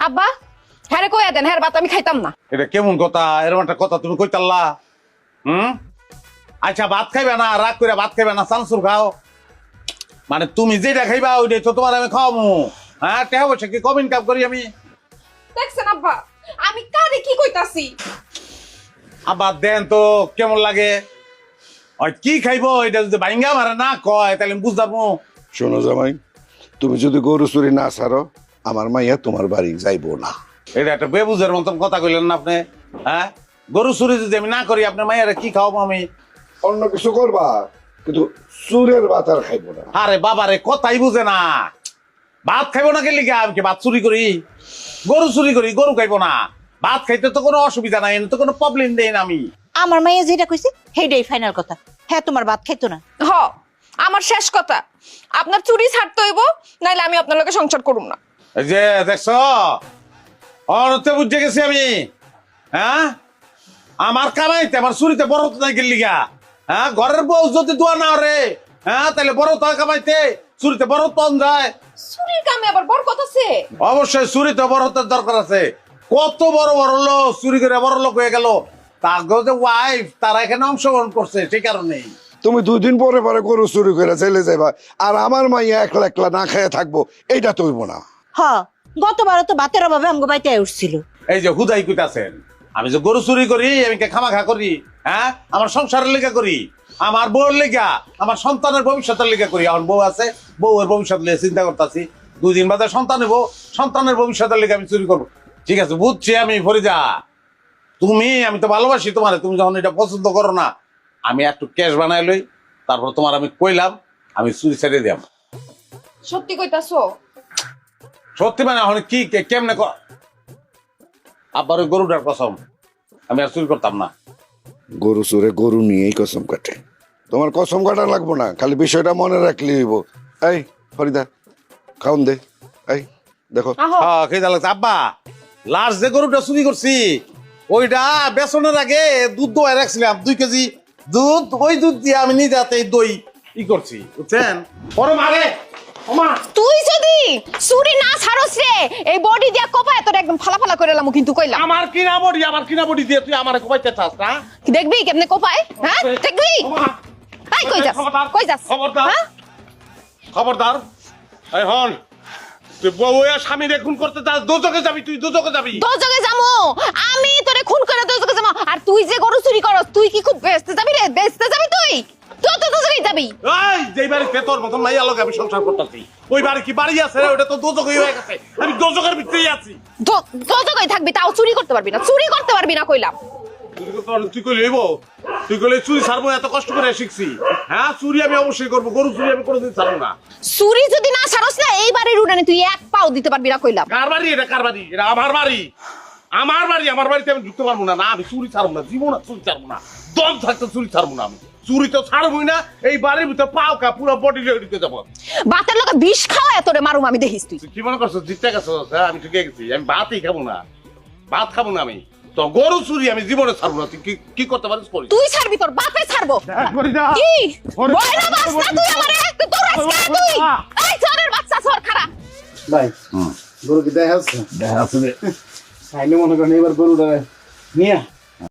আব্বা হ্যাঁ রে কইয়া দেন হ্যাঁ ভাত আমি খাইতাম না। এটা কেমন কথা? এরকম একটা কথা তুমি কইতাল্লা? আচ্ছা ভাত খাইবে না, রাগ করে ভাত খাইবে না, চানাচুর খাও। মানে তুমি যেটা খাইবা ওইটাই তো তোমার আমি খাওয়াবো। হ্যাঁ টেহা বসে কি কম ইনকাম করি আমি। দেখছেন আব্বা আমি কারে কি কইতাছি। আবার দেন তো কেমন লাগে। ওই কি খাইবো এটা যদি ভাঙ্গা মারে না কয় তাহলে আমি বুঝতাম। শোনো জামাই, তুমি যদি গরু চুরি না ছাড়ো আমার মাইয়া তোমার বাড়ি যাইবো না। এটা একটা বেবুজের মতন কথা কইলেন না আপনি। হ্যাঁ গরু চুরি যদি আমি না করি আপনার মাইয়ারে কি খাওয়াবো আমি? অন্য কিছু করবা কিন্তু চুরের ভাত আর খাইবো না। আরে বাবারে কথাই বুঝে না। ভাত খাইবো না গেলি আমি কি ভাত চুরি করি? গরু চুরি করি, গরু খাইবো না। ভাত খাইতে তো কোনো অসুবিধা নাই, তো কোনো প্রবলেম দেই না আমি। আমার মাইয়া যেটা কইছে সেইটাই ফাইনাল কথা। হ্যাঁ তোমার ভাত খাইতো না। হ আমার শেষ কথা, আপনার চুরি ছাড়তে হইব নাইলে আমি আপনার লগে সংসার করুম না। এই যে দেখছো অনতে বুঝে গেছি আমি। হ্যাঁ আমার কামাইতে আমার চুরিতে বড় তো নাই গেলি গা। হ্যাঁ ঘরের বউ যদি দোয়া না রে, হ্যাঁ তাহলে বড় তো কামাইতে চুরিতে বড় তন যায়। চুরির কামে আবার বড় কথা আছে? অবশ্যই চুরিতে বড় হতে দরকার আছে। কত বড় বড় লোক চুরি করে বড় লোক হয়ে গেল, তার যে ওয়াইফ তারা এখানে অংশগ্রহণ করছে সেই কারণেই। তুমি 2 দিন পরে পরে গরু চুরি করে চলে যাইবা আর আমার মাইয়া একলা একলা না খেয়ে থাকবো, এইটা তো হইব না। হ্যাঁ গতবারও তো ভাতের অভাবে আমগো বাইতে উঠছিল। এই যে হুদাই কইতাছেন আমি যে গরু চুরি করি আমি কে খামাখা করি? হ্যাঁ আমার সংসারের লেগা করি, আমার বউর লেগা, আমার সন্তানের ভবিষ্যতের লেগা করি। আমার বউ আছে, বউয়ের ভবিষ্যৎ নিয়ে চিন্তা করতেছি। 2 দিন বাদে সন্তান হবো, সন্তানের ভবিষ্যতের লেগে আমি চুরি করবো। ঠিক আছে বুঝছি আমি ফরিদা, আমি তো ভালোবাসি তোমার। তুমি যখন এটা পছন্দ করো না, আমি একটু ক্যাশ বানাই লই, তারপর তোমার আমি কইলাম আমি চুরি ছেড়ে দিলাম। সত্যি কইতাছো? সত্যি মানে এখন কি কেমনে আবার ওই গরুটার কসম আমি আর চুরি করতাম না। গরু চুরে গরু নিয়েই কসম কাটে। তোমার কসম কাটা লাগবো না, খালি বিষয়টা মনে রাখলে হইব। এই ফরিদা খাউন দে। এই দেখো হ্যাঁ খেয়ে লাগছে। আব্বা লাস্ট যে গরুটা চুরি করছি ওইটা বেচনের আগে দুধ দোয়াই রাখছিলাম 2 কেজি দুধ। ওই দুধ দিয়ে আমি নিজে হাতে দই ই করছি বুঝছেন। বড় মারে তুই যদি চুরি না ছাড়স রে এই বডি দিয়া কোপায় তোর একদম ফালা ফালা করে লামু কিন্তু কইলাম। আমার কিনা বডি দিয়ে তুই আমারে কোপাইতে চাস না? দেখবি কেমনে কোপায়? হ্যাঁ দেখবি? এই কই যাস? কই যাস? খবরদার হ্যাঁ খবরদার। এই হন তুই বউয়া স্বামী রে খুন করতে চাস, দোজকে যাবি, তুই দোজকে যাবি। দোজকে যামু আমি, তোরে খুন করে দোজকে যামু। আর তুই যে গরু চুরি করস তুই কি খুব বেচতে যাবি রে? বেচতে যাবি তুই? তুই তো দোজকেই যাবি। এই যেই বাড়ি পেতর মতন মাইয়া লোক আমি সংসার করতেছি, ওই বাড়ি কি বাড়ি আছে রে? ওটা তো দোজকই হয়ে গেছে। আমি দোজকের ভিতরেই আছি। দোজকেই থাকবি, তাও চুরি করতে পারবি না। চুরি করতে পারবি না কইলাম। তুই কইলে হইব? তুই কইলে চুরি ছাড়বো? এত কষ্ট করে শিখছি। হ্যাঁ চুরি আমি অবশ্যই করবো, গরু চুরি আমি কোনোদিন ছাড়বো না। চুরি যদি না ছাড়স না এই বাড়ির উড়ানে তুই এক পাও দিতে পারবি না কইলাম। কার বাড়ি এটা? কার বাড়ি এটা? আমার বাড়ি। আমার বাড়িতে আমি ঢুকতে পারবো না। না আমি চুরি ছাড়বো না, জীবন চুরি ছাড়বো না। দম থাকতে চুরি ছাড়বো না। আমি চুরি তো ছাড়বই না। এই বাড়ির ভিতরে পাও কা পুরো বডি রেডিতে যাবো। ভাতের লগে বিষ খাওয়া তোরে মারুম আমি দেখিস তুই। কি মনে করছো জিততে গেছো? হ্যাঁ আমি ঠিকই গেছি। আমি ভাতই খাবো না, ভাত খাবো না আমি। তো গরু চুরি আমি জীবনে ছাড়বো না। তুই কি করতে পারিস করিস। তুই ছাড়বি, তোর বাপে ছাড়বো। কি বয়রা বাচ্চা তুই আমারে? তোর আজকে তুই এই চোরের বাচ্চা, চোর খারা ভাই গরু কি দেখা যাচ্ছে? দেখা আছে খাইলে মনে করেন এবার গরুটা নিয়ে